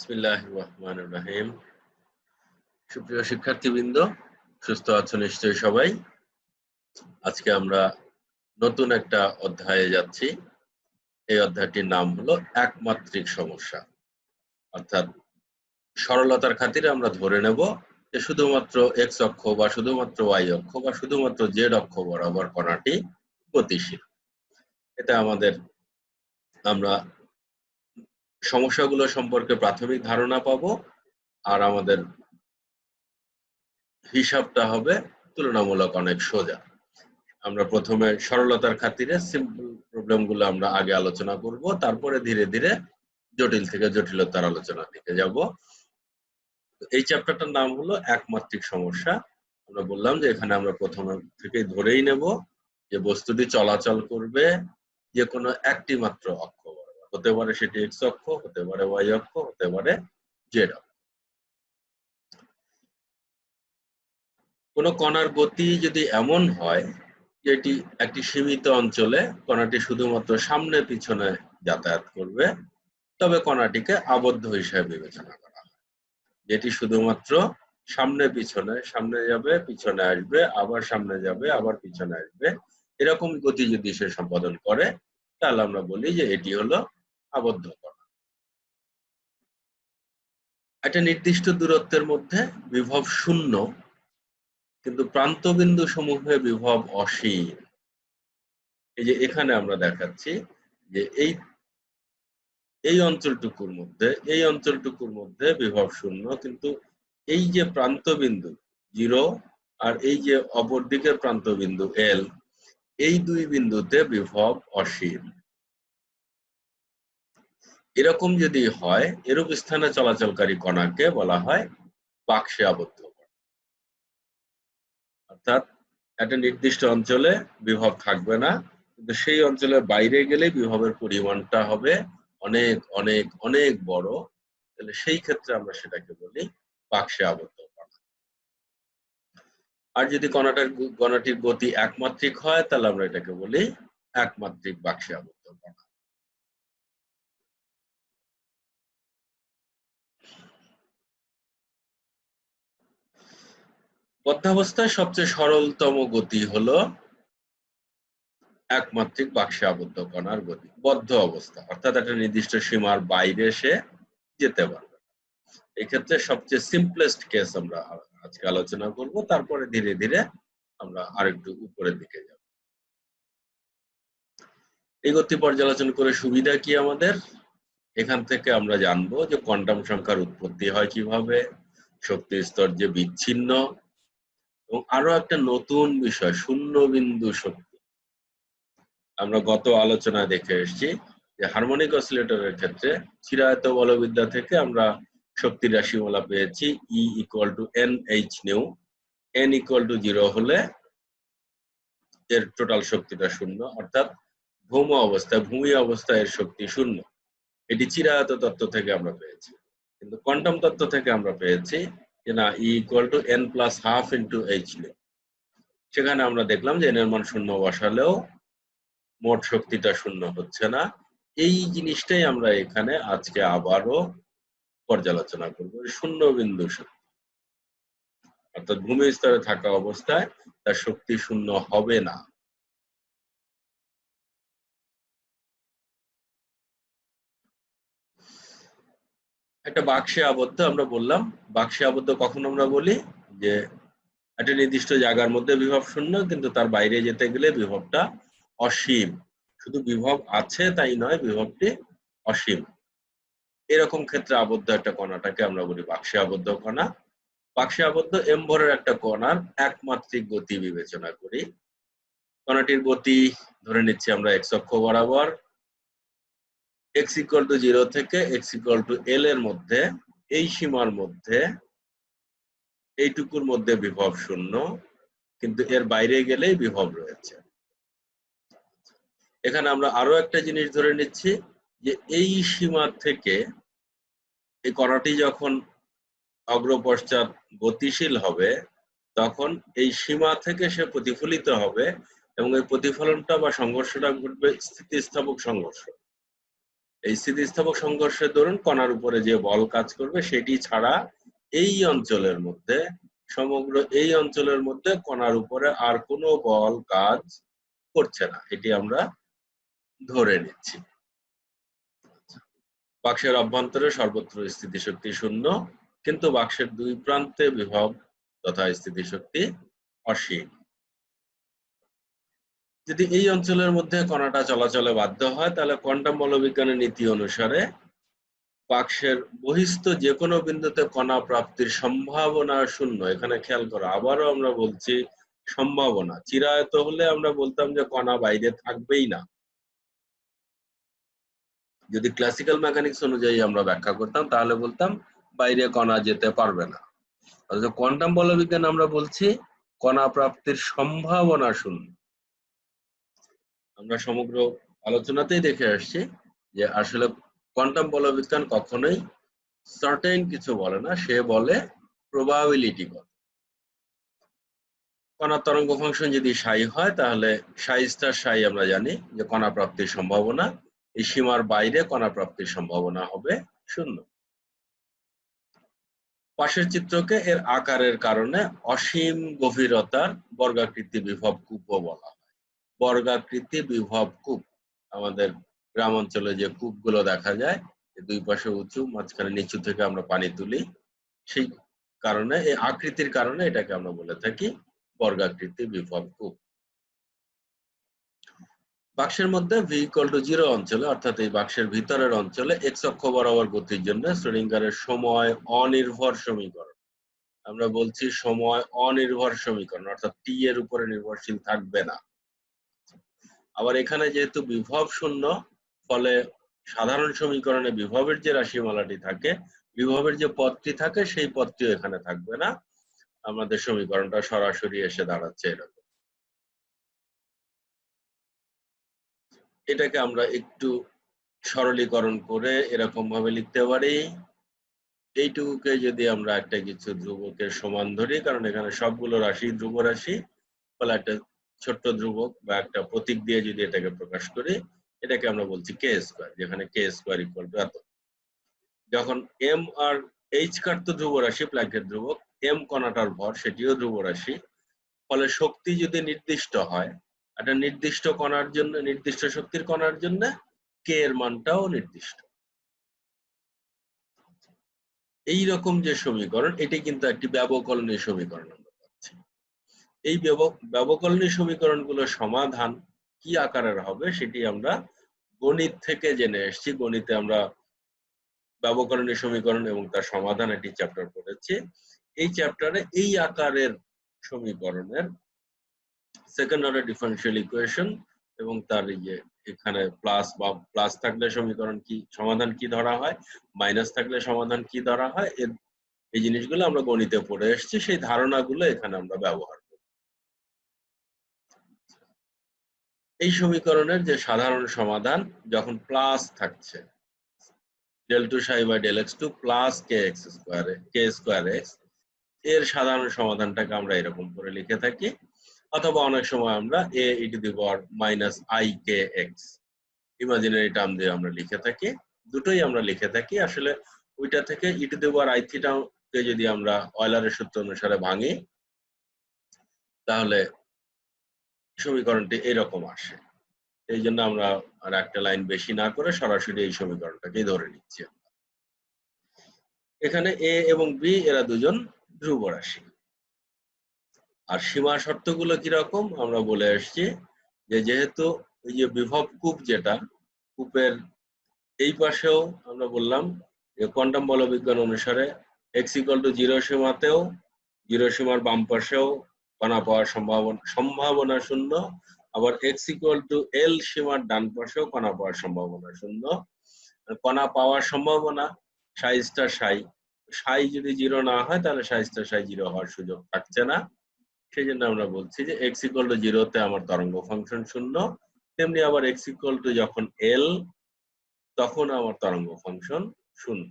বিসমিল্লাহির রহমানির রহিম। সুপ্রিয় শিক্ষার্থীবৃন্দ, সুস্থ আছো নিশ্চয়ই সবাই। আজকে আমরা নতুন একটা অধ্যায়ে যাচ্ছি। এই অধ্যায়টির নাম হলো একমাত্রিক সমস্যা। অর্থাৎ সরলতার খাতিরে আমরা ধরে নেব যে শুধুমাত্র এক্স অক্ষ বা শুধুমাত্র ওয়াই অক্ষ বা শুধুমাত্র জেড অক্ষ বরাবর কণাটি গতিশীল। এটা আমরা সমস্যাগুলো সম্পর্কে প্রাথমিক ধারণা পাবো, আর আমাদের হিসাবটা হবে তুলনামূলক অনেক সোজা। আমরা প্রথমে সরলতার খাতিরে সিম্পল প্রবলেমগুলো আমরা আগে আলোচনা করব, তারপরে ধীরে ধীরে জটিল থেকে জটিলতার আলোচনার দিকে যাব। এই চ্যাপ্টারটার নাম হলো একমাত্রিক সমস্যা। আমরা বললাম যে এখানে আমরা প্রথমে থেকেই ধরেই নেব যে বস্তুটি চলাচল করবে যে কোনো একটি মাত্র অক্ষ বরাবর। হতে পারে সেটি এক্স অক্ষ, হতে পারে ওয়াই অক্ষ, হতে পারে জেড অক্ষ। কোনো কণার গতি যদি এমন হয় যেটি একটি সীমিত অঞ্চলে কণাটি শুধুমাত্র সামনে পিছনে যাতায়াত করবে, তবে কণাটিকে আবদ্ধ হিসেবে বিবেচনা করা হয়। যেটি শুধুমাত্র সামনে পিছনে, সামনে যাবে পিছনে আসবে, আবার সামনে যাবে আবার পিছনে আসবে, এরকম গতি যদি সে সম্পাদন করে তাহলে আমরা বলি যে এটি হলো আবদ্ধ কণা। একটা নির্দিষ্ট দূরত্বের মধ্যে বিভব শূন্য, কিন্তু প্রান্তবিন্দু সমূহে বিভব অসীম। এই যে এখানে আমরা দেখাচ্ছি যে এই অঞ্চলটুকুর মধ্যে বিভব শূন্য, কিন্তু এই যে প্রান্তবিন্দু 0 আর এই যে অপর দিকের প্রান্তবিন্দু L, এই দুই বিন্দুতে বিভব অসীম। এরকম যদি হয়, এরূপ স্থানে চলাচলকারী কণাকে বলা হয় বাক্সে আবদ্ধ কণা। অর্থাৎ একটা নির্দিষ্ট অঞ্চলে বিভব থাকবে না, কিন্তু সেই অঞ্চলের বাইরে গেলে বিভবের পরিমাণটা হবে অনেক অনেক অনেক বড়। তাহলে সেই ক্ষেত্রে আমরা সেটাকে বলি বাক্সে আবদ্ধ কণা। আর যদি কণাটির গতি একমাত্রিক হয় তাহলে আমরা এটাকে বলি একমাত্রিক বাক্সে আবদ্ধ কণা। বদ্ধাবস্থায় সবচেয়ে সরলতম গতি হলো একমাত্রিক বাক্সে আবদ্ধ কণার গতি। বদ্ধ অবস্থা অর্থাৎ একটা নির্দিষ্ট সীমার বাইরে সে যেতে পারবে। এক্ষেত্রে সবচেয়ে সিম্পলেস্ট কেস আমরা আজকে আলোচনা করব, তারপরে ধীরে ধীরে আমরা আরেকটু উপরের দিকে যাব। এই গতি পর্যালোচনা করে সুবিধা কি আমাদের? এখান থেকে আমরা জানবো যে কোয়ান্টাম সংখ্যার উৎপত্তি হয় কিভাবে, শক্তি স্তর যে বিচ্ছিন্ন, এবং আরো একটা নতুন বিষয় শূন্য বিন্দু শক্তি। আমরা গত আলোচনায় দেখে এসেছি যে হারমোনিক অসিলেটরের ক্ষেত্রে চিরায়ত বলবিদ্যা থেকে আমরা শক্তির রাশিমালা পেয়েছি E = NH নিউ। n = 0 হলে এর টোটাল শক্তিটা শূন্য, অর্থাৎ ভূমি অবস্থায় এর শক্তি শূন্য। এটি চিরায়ত তত্ত্ব থেকে আমরা পেয়েছি। কিন্তু কোয়ান্টাম তত্ত্ব থেকে আমরা পেয়েছি যে না, E = n+12 × h নিউ। সেখানে আমরা দেখলাম যে n এর মান শূন্য বসালেও মোট শক্তিটা শূন্য হচ্ছে না। এই জিনিসটাই আমরা এখানে আজকে আবারও পর্যালোচনা করব। শূন্য বিন্দু শক্তি অর্থাৎ ভূমি স্তরে থাকা অবস্থায় তার শক্তি শূন্য হবে না। একটা বাক্সে আবদ্ধ আমরা বললাম। বাক্সে আবদ্ধ কখন আমরা বলি? যে একটা নির্দিষ্ট জায়গার মধ্যে বিভব শূন্য, কিন্তু তার বাইরে যেতে গেলে বিভবটা অসীম। শুধু বিভব আছে তাই নয়, বিভবটি অসীম। এরকম ক্ষেত্রে আবদ্ধ একটা কণাটাকে আমরা বলি বাক্সে আবদ্ধ কণা। বাক্সে আবদ্ধ m ভরের একটা কণার একমাত্রিক গতি বিবেচনা করি। কণাটির গতি ধরে নিচ্ছি আমরা x অক্ষ বরাবর। x = 0 থেকে x = L এর মধ্যে, এই সীমার মধ্যে, এইটুকুর মধ্যে বিভব শূন্য, কিন্তু এর বাইরে গেলেই বিভব রয়েছে। এখানে আমরা আরো একটা জিনিস ধরে নিচ্ছি যে এই সীমা থেকে এই কণাটি যখন অগ্রপশ্চাৎ গতিশীল হবে তখন এই সীমা থেকে সে প্রতিফলিত হবে, এবং এই প্রতিফলনটা বা সংঘর্ষটা ঘটবে স্থিতিস্থাপক সংঘর্ষ। এই স্থিতিস্থাপক সংঘর্ষের দরুন কণার উপরে যে বল কাজ করবে সেটি ছাড়া এই অঞ্চলের মধ্যে, সমগ্র এই অঞ্চলের মধ্যে কণার উপরে আর কোনো বল কাজ করছে না, এটি আমরা ধরে নিচ্ছি। বাক্সের অভ্যন্তরে সর্বত্র স্থিতিশক্তি শূন্য, কিন্তু বাক্সের দুই প্রান্তে বিভব তথা স্থিতিশক্তি অসীম। যদি এই অঞ্চলের মধ্যে কণাটা চলাচলে বাধ্য হয়, তাহলে কোয়ান্টাম বলবিজ্ঞানের নীতি অনুসারে বাক্সের বহিস্থ যে কোনো বিন্দুতে কণা প্রাপ্তির সম্ভাবনা শূন্য। এখানে খেয়াল করো, আবারও আমরা বলছি সম্ভাবনা। চিরায়ত হলে আমরা বলতাম যে কণা বাইরে থাকবেই না। যদি ক্লাসিক্যাল মেকানিক্স অনুযায়ী আমরা ব্যাখ্যা করতাম তাহলে বলতাম বাইরে কণা যেতে পারবে না। অথচ কোয়ান্টাম বলবিজ্ঞান আমরা বলছি কণা প্রাপ্তির সম্ভাবনা শূন্য। আমরা সমগ্র আলোচনাতেই দেখে আসছি যে আসলে কোয়ান্টাম বলবিজ্ঞান কখনোই সার্টেন কিছু বলে না, সে বলে প্রবাবিলিটি কত। কণার তরঙ্গ ফাংশন যদি সাই হয় তাহলে সাই স্টার সাই আমরা জানি যে কণা প্রাপ্তির সম্ভাবনা, এই সীমার বাইরে কণা প্রাপ্তির সম্ভাবনা হবে শূন্য। পাশের চিত্রকে এর আকারের কারণে অসীম গভীরতার বর্গাকৃতি বিভব কূপও বলা হয়। বর্গাকৃতি বিভব কূপ, আমাদের গ্রাম অঞ্চলে যে কূপগুলো দেখা যায়, দুই পাশে উঁচু, মাঝখানে নিচু থেকে আমরা পানি তুলি, সেই কারণে এই আকৃতির কারণে এটাকে আমরা বলে থাকি বর্গাকৃতি বিভব কূপ। বাক্সের মধ্যে v=0 অঞ্চলে, অর্থাৎ এই বাক্সের ভিতরের অঞ্চলে এক্স অক্ষ বরাবর গতির জন্য শ্রোডিঙ্গারের সময় অনির্ভর সমীকরণ, আমরা বলছি সময় অনির্ভর সমীকরণ, অর্থাৎ টি এর উপরে নির্ভরশীল থাকবে না। আবার এখানে যেহেতু বিভব শূন্য, ফলে সাধারণ সমীকরণে বিভবের যে রাশিমালাটি থাকে, বিভবের যে পদটি থাকে সেই পদটিও এখানে থাকবে না। আমাদের সমীকরণটা সরাসরি এসে দাঁড়াচ্ছে এরকম। এটাকে আমরা একটু সরলীকরণ করে এরকম ভাবে লিখতে পারি, এইটুকুকে যদি আমরা একটা কিছু ধ্রুবকের সমান ধরি, কারণ এখানে সবগুলো রাশি ধ্রুব রাশি, ফলে একটা ছোট্ট ধ্রুবক বা একটা প্রতীক দিয়ে যদি এটাকে প্রকাশ করি, এটাকে আমরা বলছি কে স্কোয়ার, যেখানে কে স্কোয়ার ইকুয়াল টু এত। যখন এম আর এইচ কার তো ধ্রুব রাশি, প্ল্যাঙ্কের ধ্রুবক, এম কণাটার ভর সেটিও ধ্রুব রাশি, ফলে শক্তি যদি নির্দিষ্ট হয়, একটা নির্দিষ্ট কণার জন্য, নির্দিষ্ট শক্তির কণার জন্য কে এর মানটাও নির্দিষ্ট। এই রকম যে সমীকরণ, এটি কিন্তু একটি ব্যবকলনীয় সমীকরণ আমরা পাচ্ছি। এই ব্যবকলনীয় সমীকরণগুলোর সমাধান কি আকারের হবে সেটি আমরা গণিত থেকে জেনে এসেছি। গণিতে আমরা ব্যবকলনীয় সমীকরণ এবং তার সমাধান একটি চ্যাপ্টার পড়েছি। এই চ্যাপ্টারে এই আকারের সমীকরণের সেকেন্ড অর্ডার ডিফারেনশিয়াল ইকুয়েশন এবং তার এখানে প্লাস বা প্লাস থাকলে সমীকরণ কি সমাধান কি ধরা হয়, মাইনাস থাকলে সমাধান কি ধরা হয়, এই জিনিসগুলো আমরা গণিতে পড়ে এসেছি, সেই ধারণাগুলো এখানে আমরা ব্যবহার করি। এই সমীকরণের যে সাধারণ সমাধান, যখন প্লাস থাকছে del 2 psi by del x2 plus K square x, এর সাধারণ সমাধানটাকে আমরা এরকম করে লিখে থাকি, অথবা অনেক সময় আমরা a e to the power minus i k x imaginary term দিয়ে আমরা লিখে থাকি। দুটোই আমরা লিখে থাকি। আসলে ওইটা থেকে e to the power i theta কে যদি আমরা অয়লারের সূত্র অনুসারে ভাঙি, তাহলে সমীকরণটি এরকম আসে। এই জন্য আমরা আর একটা লাইন বেশি না করে সরাসরি এই সমীকরণটাকেই ধরে নিচ্ছি। এখানে এ এবং বি এরা দুজন ধ্রুব রাশি। আর সীমা শর্তগুলো কিরকম আমরা বলে আসছি, যে যেহেতু এই যে বিভব কূপ, যেটা কূপের এই পাশেও আমরা বললাম যে কোয়ান্টাম বলবিজ্ঞান অনুসারে x=0 সীমাতেও, 0 সীমার বাম পাশেও কণা পাওয়ার সম্ভাবনা শূন্য, আবার x=l সীমার ডান পাশেও কণা পাওয়ার সম্ভাবনা শূন্য। কণা পাওয়ার সম্ভাবনা সাই স্টার সাই, সাই যদি 0 না হয় তাহলে সাই স্টার সাই 0 হওয়ার সুযোগ থাকছে না। সেই জন্য আমরা বলছি যে x=0 তে আমার তরঙ্গ ফাংশন শূন্য, তেমনি আবার x= যখন l তখন আমার তরঙ্গ ফাংশন শূন্য।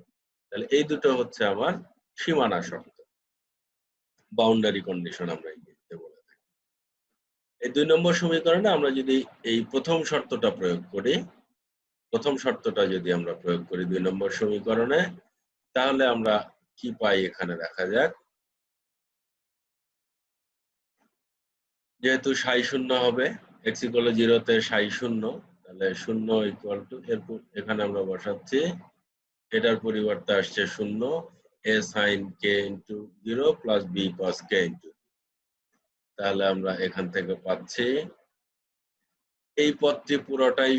তাহলে এই দুটো হচ্ছে আমার সীমানা শর্ত, বাউন্ডারি কন্ডিশন আমরা ইংরেজিতে বলে থাকি। এই 2 নম্বর সমীকরণে আমরা যদি এই প্রথম শর্তটা প্রয়োগ করি, প্রথম শর্তটা যদি আমরা প্রয়োগ করি 2 নম্বর সমীকরণে, তাহলে আমরা কি পাই এখানে দেখা যাক। যেহেতু সাই শূন্য হবে, x = 0 তে সাই শূন্য, তাহলে 0 = এরপর এখানে আমরা বসাচ্ছি, এটার পরিবর্তে আসছে 0, a sin k * 0 + b cos k * 0। তাহলে আমরা এখান থেকে পাচ্ছি এই পদটি পুরোটাই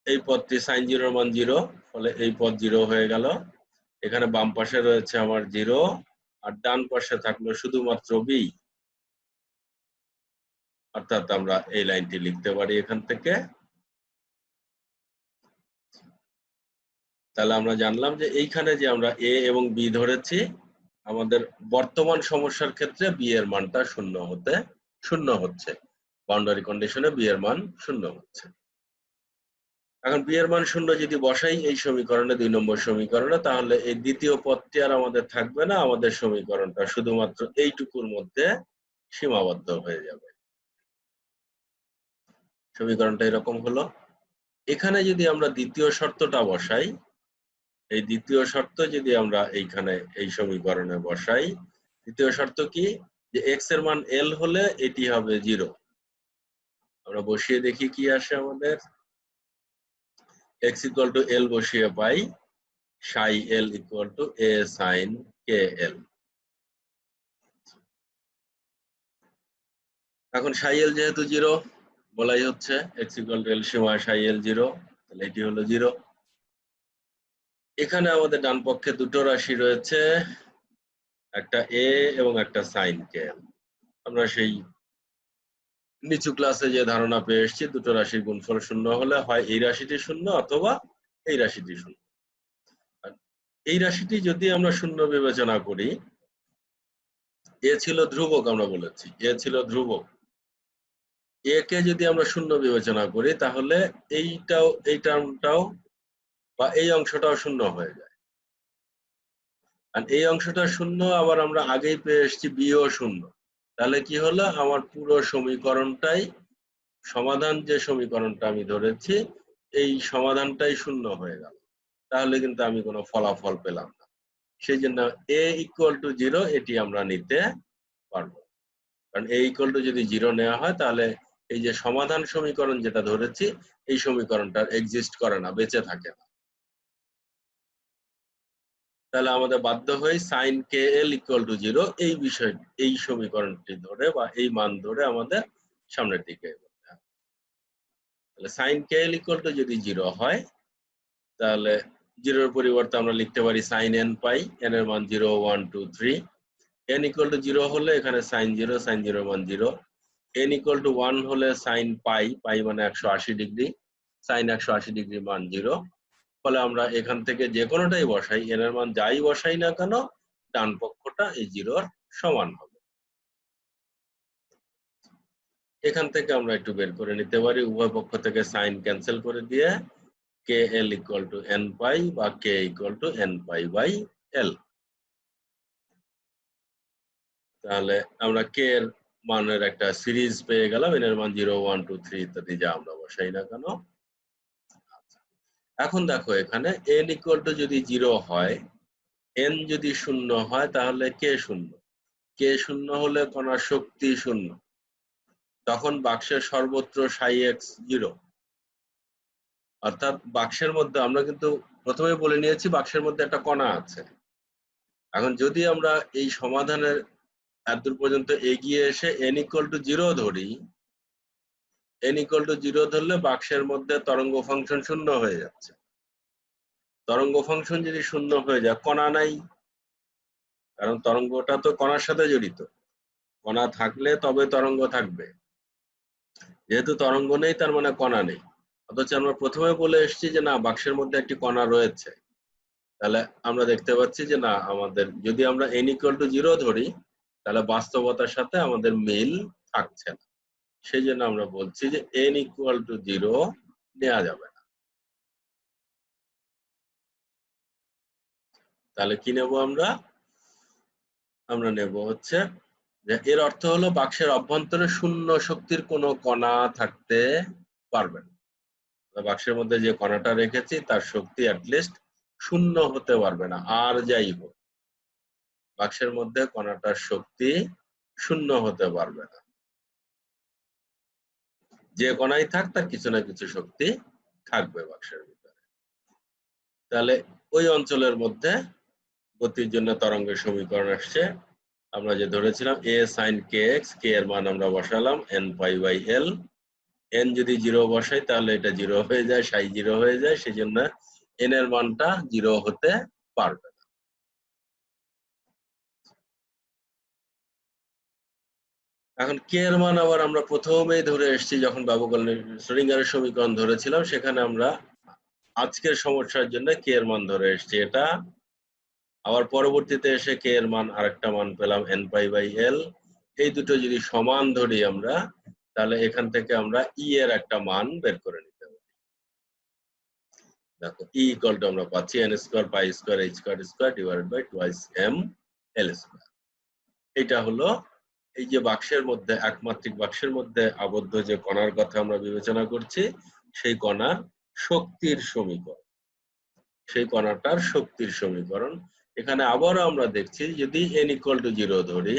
এই পদটি sin 0 এর মান 0, ফলে এই পদ 0 হয়ে গেল। এখানে বাম পাশে রয়েছে আমার 0, আর ডান পাশে থাকলো শুধুমাত্র b, অর্থাৎ আমরা এই লাইনটি লিখতে পারি এখান থেকে। তাহলে আমরা জানলাম যে এইখানে যে আমরা a এবং b ধরেছি, আমাদের বর্তমান সমস্যার ক্ষেত্রে b এর মানটা শূন্য হচ্ছে। বাউন্ডারি কন্ডিশনে b এর মান 0 হচ্ছে। এখন b এর মান 0 যদি বসাই এই সমীকরণে, 2 নম্বর সমীকরণে, তাহলে এই দ্বিতীয় পদটি আর আমাদের থাকবে না, আমাদের সমীকরণটা শুধুমাত্র এইটুকুর মধ্যে সীমাবদ্ধ হয়ে যাবে। সমীকরণটা এরকম হলো। এখানে যদি আমরা দ্বিতীয় শর্তটা বসাই, এই দ্বিতীয় শর্ত যদি আমরা এইখানে এই সমীকরণে বসাই, দ্বিতীয় শর্ত কি, যে x এর মান l হলে এটি হবে 0। আমরা বসিয়ে দেখি কি আসে আমাদের। x = l বসিয়ে পাই psi l = a sin kl। এখন psi l যেহেতু 0 বলাই হচ্ছে, x = l সীমা psi l 0, তাহলে এটি হলো 0। এখানে আমাদের ডান পক্ষে দুটো রাশি রয়েছে, একটা a এবং একটা sin kl। আমরা সেই নিচু ক্লাসে যে ধারণা পেয়ে এসেছি, দুটো রাশির গুণফল 0 হলে হয় এই রাশিটি 0 অথবা এই রাশিটি 0। এই রাশিটি যদি আমরা 0 বিবেচনা করি, এ ছিল ধ্রুবক, আমরা বলেছি এ ছিল ধ্রুবক, এ কে যদি আমরা 0 বিবেচনা করি, তাহলে এই টার্মটাও বা এই অংশটাও 0 হয়ে যায়। আর এই অংশটা 0, আবার আমরা আগেই পেয়ে এসেছি b ও 0। তাহলে কি হলো, আমার পুরো সমীকরণটাই, সমাধান যে সমীকরণটা আমি ধরেছি, এই সমাধানটাই 0 হয়ে গেল। তাহলে কিন্তু আমি কোনো ফলাফল পেলাম না। সেই জন্য a = 0 এটি আমরা নিতে পারবো। কারণ a = যদি 0 নেওয়া হয়, তাহলে এই যে সমাধান সমীকরণ যেটা ধরেছি, এই সমীকরণটা এক্সিস্ট করে না, বেঁচে থাকে না। তাহলে আমাদের বাধ্য হয়ে sin kl = 0 এই সমীকরণটি ধরে বা এই মান ধরে আমাদের সামনের দিকে এগোতে হবে। তাহলে sin kl = যদি 0 হয়, তাহলে 0 এর পরিবর্তে আমরা লিখতে পারি sin nπ, n এর মান 0, 1, 2, 3। n = 0 হলে এখানে sin 0, sin 0 এর মান 0। n = 1 হলে sin π, π মানে 180 ডিগ্রি, sin 180 ডিগ্রি মান 0। ফলে আমরা এখান থেকে যে কোনোটাই বসাই, n এর মান যাই বসাই না কেন, ডান পক্ষটা এই 0 এর সমান হবে। এখান থেকে আমরা একটু বের করে নিতে পারি, উভয় পক্ষ থেকে sin ক্যান্সেল করে দিয়ে kl = nπ বা k = nπ/l। তাহলে আমরা k এর মানের একটা সিরিজ পেয়ে গেলাম, n এর মান 0, 1, 2, 3 ইত্যাদি যা আমরা বসাই না কেন। এখন দেখো এখানে n = যদি 0 হয়, n যদি 0 হয়, তাহলে k 0। k 0 হলে কণার শক্তি 0। তখন বাক্সের সর্বত্র psi x 0। অর্থাৎ বাক্সের মধ্যে, আমরা কিন্তু প্রথমে বলে নিয়েছি বাক্সের মধ্যে একটা কণা আছে। এখন যদি আমরা এই সমাধানের এতদূর পর্যন্ত এগিয়ে এসে n = 0 ধরি, n = 0 ধরলে বাক্সের মধ্যে তরঙ্গ ফাংশন 0 হয়ে যাচ্ছে। তরঙ্গ ফাংশন যদি 0 হয়ে যায়, কণা নাই, কারণ তরঙ্গটা তো কণার সাথে জড়িত। কণা থাকলে তবে তরঙ্গ থাকবে। যেহেতু তরঙ্গ নেই, তার মানে কণা নেই। অথচ আমরা প্রথমে বলে এসেছি যে না, বাক্সের মধ্যে একটি কণা রয়েছে। তাহলে আমরা দেখতে পাচ্ছি যে না, আমাদের যদি আমরা n = 0 ধরি, তাহলে বাস্তবতার সাথে আমাদের মিল থাকছে না। সেই জন্য আমরা বলছি যে n = 0 নেওয়া যাবে না। তাহলে কি নেব আমরা? আমরা নেব হচ্ছে যে এর অর্থ হলো বাক্সের অভ্যন্তরে শূন্য শক্তির কোনো কণা থাকতে পারবে না। বাক্সের মধ্যে যে কণাটা রেখেছি তার শক্তি অ্যাটলিস্ট 0 হতে পারবে না, আর যাই হোক বাক্সের মধ্যে কণাটার শক্তি 0 হতে পারবে না। যে কণাই থাক তার কিছু না কিছু শক্তি থাকবে বাক্সের ভিতরে। তাহলে ওই অঞ্চলের মধ্যে গতির জন্য তরঙ্গের সমীকরণ আসছে। আমরা যে ধরেছিলাম a sin kx, k এর মান আমরা বসালাম n pi by l। n যদি 0 বসাই তাহলে এটা 0 হয়ে যায়, সাই 0 হয়ে যায়, সেজন্য n এর মানটা 0 হতে পারবে না। এখন k এর মান আবার আমরা প্রথমেই ধরে এসেছি যখন শ্রোডিঙ্গারের সমীকরণ ধরেছিলাম, সেখানে আমরা আজকের সমস্যার জন্য k এর মান ধরে এসেছি। এটা আবার পরবর্তীতে এসে k এর মান আরেকটা মান পেলাম n pi by l। এই দুটো যদি সমান ধরি আমরা, তাহলে এখান থেকে আমরা e এর একটা মান বের করে নিতে পারি। দেখো e ইকুয়াল টু আমরা পাচ্ছি n square pi square h square divided by twice m l square. এটা হলো এই যে বাক্সের মধ্যে, একমাত্রিক বাক্সের মধ্যে আবদ্ধ যে কণার কথা আমরা বিবেচনা করছি, সেই কণার শক্তির সমীকরণ, সেই কণাটার শক্তির সমীকরণ। এখানে আবারও আমরা দেখছি যদি n ইকুয়াল টু 0 ধরি,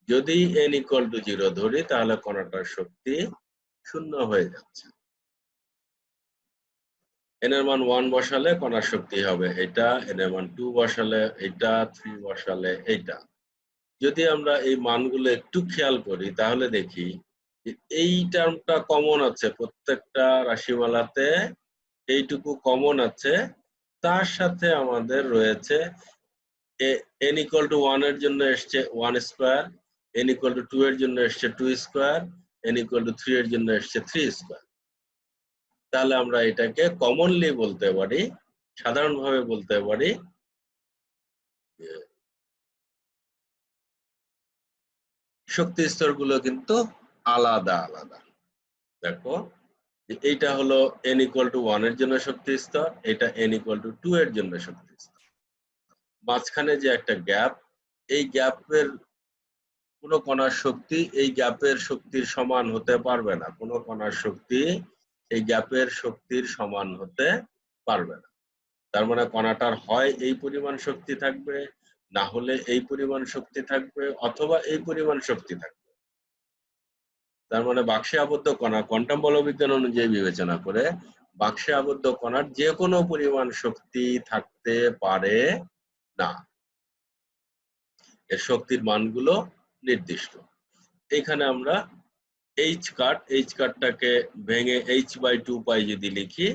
যদি n ইকুয়াল টু 0 ধরি তাহলে কণাটার শক্তি 0 হয়ে যাচ্ছে। n এর মান 1 বসালে কণার শক্তি হবে এটা, n এর মান 2 বসালে এটা, 3 বসালে এটা। যদি আমরা এই মানগুলো একটু খেয়াল করি তাহলে দেখি যে এই টার্মটা কমন আছে প্রত্যেকটা রাশিমালাতে, এইটুকু কমন আছে। তার সাথে আমাদের রয়েছে n ইকুয়াল টু 1 এর জন্য এসছে 1 স্কয়ার, n ইকুয়াল টু 2 এর জন্য এসছে 2 স্কয়ার, n ইকুয়াল টু 3 এর জন্য এসছে 3 স্কয়ার। তাহলে আমরা এটাকে কমনলি বলতে পারি, সাধারণভাবে বলতে পারি শক্তি স্তরগুলো কিন্তু আলাদা আলাদা। দেখো এইটা হলো n ইকুয়াল টু 1 এর জন্য শক্তি স্তর, এটা n ইকুয়াল টু 2 এর জন্য শক্তি স্তর। মাঝখানে যে একটা গ্যাপ, এই গ্যাপের কোনো কণার শক্তি এই গ্যাপের শক্তির সমান হতে পারবে না। কোনো কণার শক্তি এই গ্যাপের শক্তির সমান হতে পারবে না। তার মানে কণাটার হয় এই পরিমাণ শক্তি থাকবে, না হলে এই পরিমাণ শক্তি থাকবে, অথবা এই পরিমাণ শক্তি থাকবে। তার মানে বাক্সে আবদ্ধ কণা কোয়ান্টাম বলবিজ্ঞান অনুযায়ী বিবেচনা করে বাক্সে আবদ্ধ কণার যে কোনো পরিমাণ শক্তি থাকতে পারে না। এর শক্তির মানগুলো নির্দিষ্ট। এখানে আমরা এইচ কাটটাকে ভেঙে h/2 পাই যদি লিখি,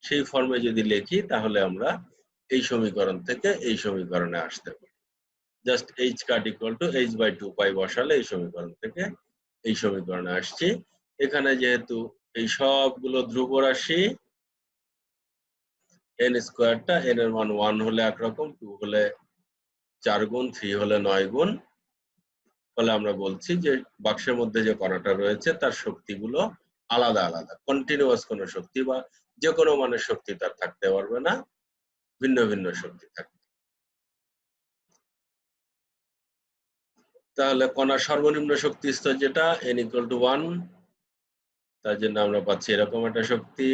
সেই ফর্মে যদি লিখি তাহলে আমরা এই সমীকরণ থেকে এই সমীকরণে আসতে পারি। Just H cut equal to h/2 পাই বসালে এই সমীকরণ থেকে এই সমীকরণে আসছি। এখানে যেহেতু এই সবগুলো ধ্রুব রাশি, n স্কয়ারটা n এর মান 1 হলে একরকম, 2 হলে 4 গুণ, 3 হলে 9 গুণ, ফলে আমরা বলছি যে বাক্সের মধ্যে যে কণাটা রয়েছে তার শক্তিগুলো আলাদা আলাদা। কন্টিনিউয়াস কোনো শক্তি বা যে কোনো মানের শক্তি তার থাকতে পারবে না, ভিন্ন ভিন্ন শক্তি থাকবে। তাহলে কণার সর্বনিম্ন শক্তি স্তর যেটা n ইকুয়াল টু 1, তার জন্য আমরা পাচ্ছি এরকম একটা শক্তি।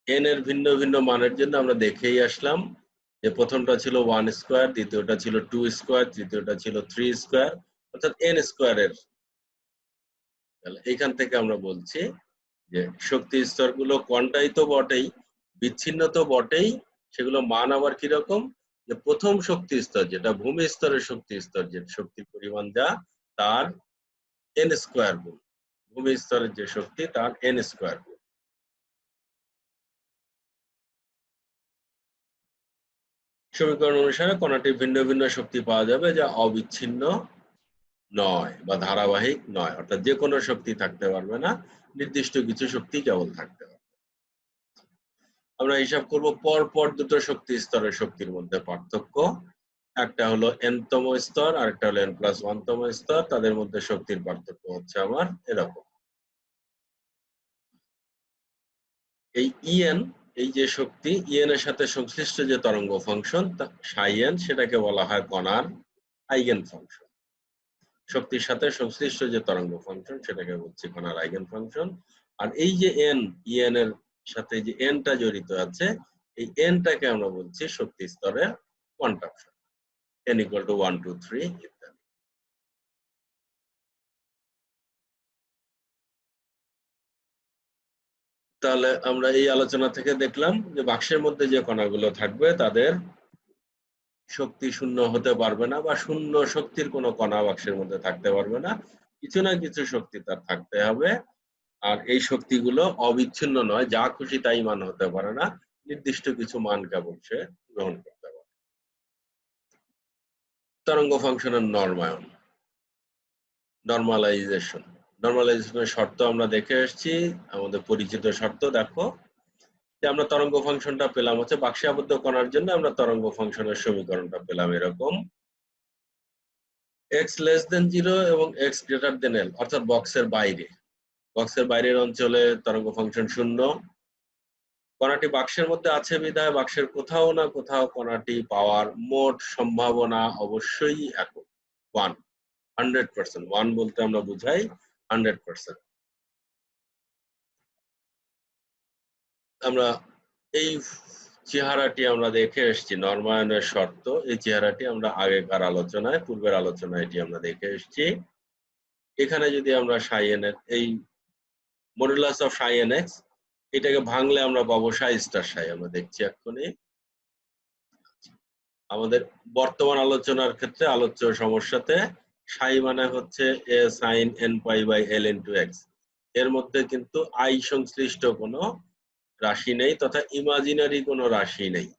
n এর ভিন্ন ভিন্ন মানের জন্য আমরা দেখেই আসলাম যে প্রথমটা ছিল 1 স্কয়ার, দ্বিতীয়টা ছিল 2 স্কয়ার, তৃতীয়টা ছিল 3 স্কয়ার, অর্থাৎ n স্কয়ারের। তাহলে এইখান থেকে আমরা বলছি যে শক্তি স্তরগুলো কোয়ান্টাই তো বটেই, বিচ্ছিন্ন তো বটেই, সেগুলো মান আবার কিরকম, যে প্রথম শক্তি স্তর যেটা ভূমি স্তরের শক্তি স্তর, যে শক্তির পরিমাণ যা তার n স্কয়ার গুণ, ভূমি স্তরের যে শক্তি তার n স্কয়ার গুণ। সমীকরণ অনুসারে কণাটির ভিন্ন ভিন্ন শক্তি পাওয়া যাবে যা অবিচ্ছিন্ন নয় বা ধারাবাহিক নয়, অর্থাৎ যে কোনো শক্তি থাকতে পারবে না, নির্দিষ্ট কিছু শক্তি কেবল থাকতে পারবে। আমরা হিসাব করব পর পর দুটো শক্তি স্তরের শক্তির মধ্যে পার্থক্য। একটা হলো n-তম স্তর, আর একটা হলো n+1-তম স্তর। তাদের মধ্যে শক্তির পার্থক্য হচ্ছে আমার এরকম। এই en, এই যে শক্তি en এর সাথে সংশ্লিষ্ট যে তরঙ্গ ফাংশন psi n, সেটাকে বলা হয় কণার আইগেন ফাংশন। শক্তির সাথে সংশ্লিষ্ট যে তরঙ্গ ফাংশন সেটাকে বলছি কণার আইগেন ফাংশন। আর এই যে en এর সাথে যে এনটা জড়িত আছে, এই এনটাকে আমরা বলছি শক্তি স্তরের কোয়ান্টাম সংখ্যা, n = 1 2 3 ইত্যাদি। তাহলে আমরা এই আলোচনা থেকে দেখলাম যে বাক্সের মধ্যে যে কণাগুলো থাকবে তাদের শক্তি শূন্য হতে পারবে না, বা শূন্য শক্তির কোনো কণা বাক্সের মধ্যে থাকতে পারবে না, কিছু না কিছু শক্তি তার থাকতে হবে। আর এই শক্তিগুলো অবিচ্ছিন্ন নয়, যা খুশি তাই মান হতে পারে না, নির্দিষ্ট কিছু মান কেবল সে গ্রহণ করতে পারে। তরঙ্গ ফাংশনের নরমায়ন, নরমালাইজেশন। নরমালাইজেশনের শর্ত আমরা দেখে এসেছি, আমাদের পরিচিত শর্ত দেখো যে আমরা তরঙ্গ ফাংশনটা পেলাম হচ্ছে বাক্সে আবদ্ধ কণার জন্য আমরা তরঙ্গ ফাংশনের সমীকরণটা পেলাম এরকম, x 0 এবং x l, অর্থাৎ বক্সের বাইরের অঞ্চলে তরঙ্গ ফাংশন 0। কণাটি বাক্সের মধ্যে আছে বিধায় বাক্সের কোথাও না কোথাও কণাটি পাওয়ার মোট সম্ভাবনা অবশ্যই একক, 1, 100%। 1 বলতে আমরা বুঝাই 100%। আমরা এই চেহারাটি আমরা দেখে এসেছি, নরমায়নের শর্ত, এই চেহারাটি আমরা আগেকার আলোচনায়, পূর্বের আলোচনায় এটি আমরা দেখে এসেছি। এখানে যদি আমরা সাই এন এর এই modulus of Sai N x, এটাকে ভাঙলে আমরা পাবো সাই স্টার সাই, আমরা দেখছি এক্ষুনি। আমাদের বর্তমান আলোচনার ক্ষেত্রে আলোচ্য সমস্যাতে সাই মানে হচ্ছে A sine N pi by L into X, এর মধ্যে কিন্তু আই সংশ্লিষ্ট কোনো রাশি নেই, তথা ইমাজিনারি কোনো রাশি নেই,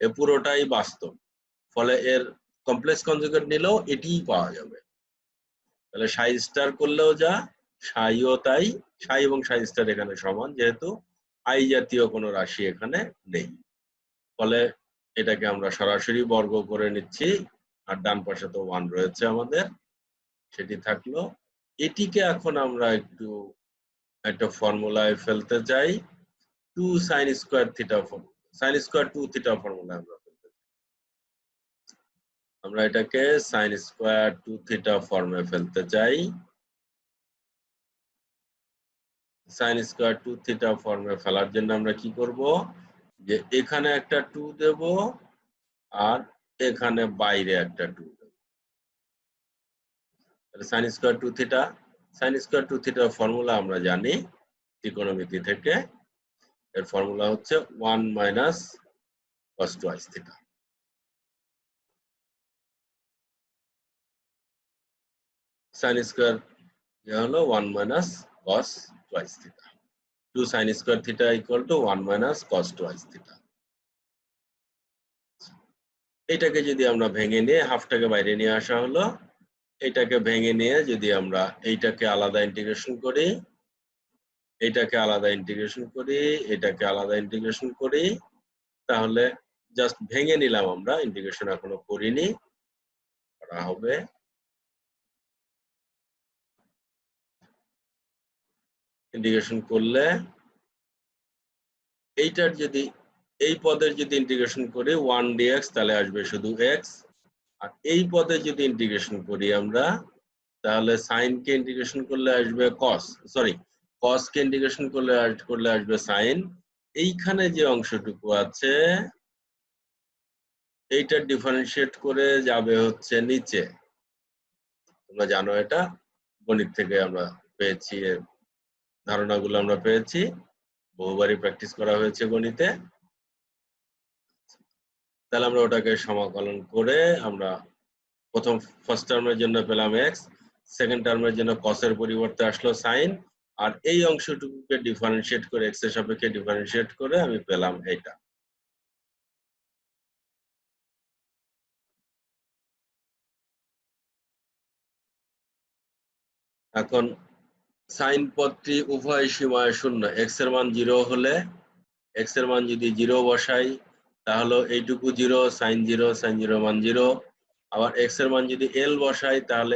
এ পুরোটাই বাস্তব। ফলে এর কমপ্লেক্স কনজুগেট নিলেও এটিই পাওয়া যাবে। তাহলে সাই স্টার করলেও যা, সাইও তাই, সাই এবং সাই স্টার এখানে সমান, যেহেতু আই জাতীয় কোনো রাশি এখানে নেই। ফলে এটাকে আমরা সরাসরি বর্গ করে নিচ্ছি, আর ডান পাশে তো 1 রয়েছে আমাদের, সেটি থাকলো। এটিকে এখন আমরা একটু একটা ফর্মুলায় ফেলতে চাই, 2 sin square theta, sin square 2 theta ফর্মুলায় আমরা ফেলতে চাই। আমরা এটাকে sin square 2 theta ফর্মে ফেলতে চাই। sin square 2 theta ফর্মে ফেলার জন্য আমরা কি করব, যে এখানে একটা 2 দেব আর এখানে বাইরে একটা 2 দেব। তাহলে sin square 2 theta, sin square 2 theta formula আমরা জানি ত্রিকোণমিতি থেকে, এর ফর্মুলা হচ্ছে 1 minus cos twice theta। sin square হলো 1 minus cos twice theta, 2 sin square theta equal to 1 minus cos twice theta। এটাকে যদি আমরা ভেঙে নিয়ে হাফটাকে বাইরে নিয়ে আসা হলো, এটাকে ভেঙে নিয়ে যদি আমরা এইটাকে আলাদা ইন্টিগ্রেশন করি, এটাকে আলাদা ইন্টিগ্রেশন করি, এটাকে আলাদা ইন্টিগ্রেশন করি, তাহলে জাস্ট ভেঙে নিলাম, আমরা ইন্টিগ্রেশন এখনো করিনি, করা হবে। ইন্টিগ্রেশন করলে এইটার যদি, এই পদের যদি ইন্টিগ্রেশন করি 1 dx, তাহলে আসবে শুধু x। আর এই পদে যদি ইন্টিগ্রেশন করি আমরা, তাহলে সাইন কে ইন্টিগ্রেশন করলে আসবে cos, সরি cos কে ইন্টিগ্রেশন করলে আসবে সাইন। এইখানে যে অংশটুকু আছে এইটা ডিফারেন্সিয়েট করে যাবে হচ্ছে নিচে। তোমরা জানো এটা গণিত থেকে আমরা পেয়েছি, এর ধারণাগুলো আমরা পেয়েছি, বহুবারই প্র্যাকটিস করা হয়েছে গণিতে। তাহলে আমরা ওটাকে সমাকলন করে আমরা প্রথম ফার্স্ট টার্মের জন্য পেলাম x, সেকেন্ড টার্মের জন্য cos এর পরিবর্তে আসলো sin, আর এই অংশটুকুকে ডিফারেন্সিয়েট করে x এর সাপেক্ষে ডিফারেন্সিয়েট করে আমি পেলাম এটা। এখন sin পদটি উভয় সীমায় শূন্য, x এর মান 0 হলে, x এর মান যদি 0 বসাই তাহলে এইটুকু 0, sin 0 মান 0। আবার x এর মান যদি l বসাই তাহলে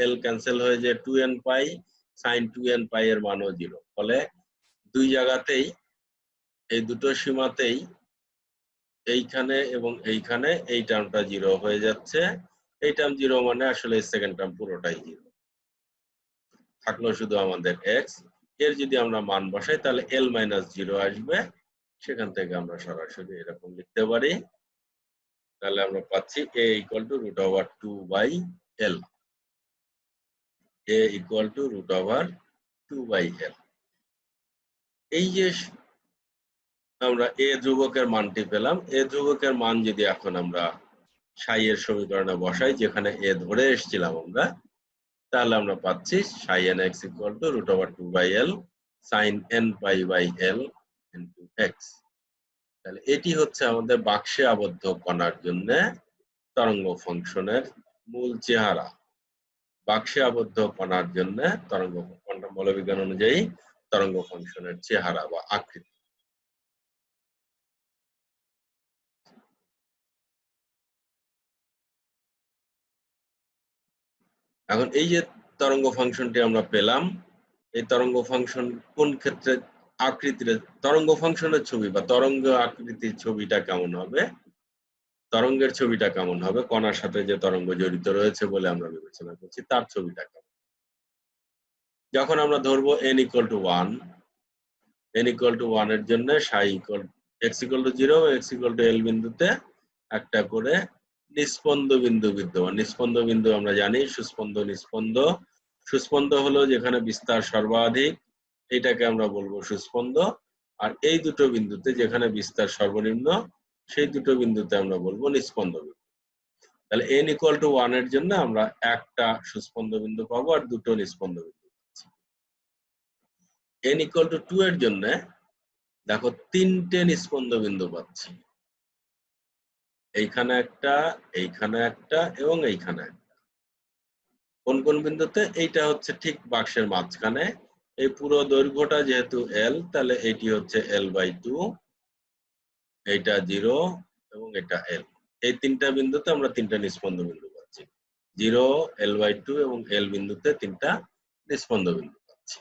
l ক্যান্সেল হয়ে যায় 2n পাই, sin 2n পাই এর মানও 0। ফলে দুই জায়গাতেই, এই দুটো সীমাতেই, এইখানে এবং এইখানে এই টার্মটা 0 হয়ে যাচ্ছে। এই টার্ম 0 মানে আসলে সেকেন্ড টার্ম পুরোটাই 0, থাকলো শুধু আমাদের x। এর যদি আমরা মান বসাই তাহলে L-0 আসবে, সেখান থেকে আমরা সরাসরি এরকম লিখতে পারি। তাহলে আমরা পাচ্ছি a = √2/L, a = √2/L। এই যে আমরা a ধ্রুবকের মানটি পেলাম, a ধ্রুবকের মান যদি এখন আমরা সাই এর সমীকরণে বসাই, যেখানে a ধরে এসেছিলাম আমরা, তাহলে আমরা পাচ্ছি sin(x) = √2/L sin nπ/L into x। তাহলে এটি হচ্ছে আমাদের বাক্সে আবদ্ধ কণার জন্য তরঙ্গ ফাংশনের মূল চেহারা। বাক্সে আবদ্ধ কণার জন্য তরঙ্গ কোয়ান্টাম বলবিজ্ঞান অনুযায়ী তরঙ্গ ফাংশনের চেহারা বা আকৃতি। এখন এই যে তরঙ্গ ফাংশনটি আমরা পেলাম, এই তরঙ্গ ফাংশন কোন ক্ষেত্রে আকৃতির তরঙ্গ ফাংশনের ছবি বা তরঙ্গ আকৃতির ছবিটা কেমন হবে, তরঙ্গের ছবিটা কেমন হবে, কণার সাথে যে তরঙ্গ জড়িত রয়েছে বলে আমরা বিবেচনা করছি তার ছবিটা কেমন। যখন আমরা ধরবো n = 1, n = 1 এর জন্য x = 0 x = L বিন্দুতে একটা করে নিস্পন্দ বিন্দু বিদ্যমান। নিস্পন্দ বিন্দু আমরা জানি সুস্পন্দ নিস্পন্দ। সুস্পন্দ হলো যেখানে বিস্তার সর্বাধিক, এটাকে আমরা বলবো সুস্পন্দ। আর এই দুটো বিন্দুতে যেখানে বিস্তার সর্বনিম্ন, সেই দুটো বিন্দুতে আমরা বলবো নিস্পন্দ বিন্দু। তাহলে n = 1 এর জন্য আমরা একটা সুস্পন্দ বিন্দু পাবো আর দুটো নিস্পন্দ বিন্দু পাচ্ছি। n = 2 এর জন্য দেখো তিনটে নিস্পন্দ বিন্দু পাচ্ছি, এইখানে একটা, এইখানে একটা এবং এইখানে একটা। কোন কোন বিন্দুতে? এইটা হচ্ছে ঠিক বাক্সের মাঝখানে। এই পুরো দৈর্ঘ্যটা যেহেতু L, তাহলে এটি হচ্ছে L/2, এইটা 0 এবং এটা L। এই তিনটা বিন্দুতে আমরা তিনটা নিস্পন্দ বিন্দু পাচ্ছি, 0, L/2 এবং L বিন্দুতে তিনটা নিস্পন্দ বিন্দু পাচ্ছি।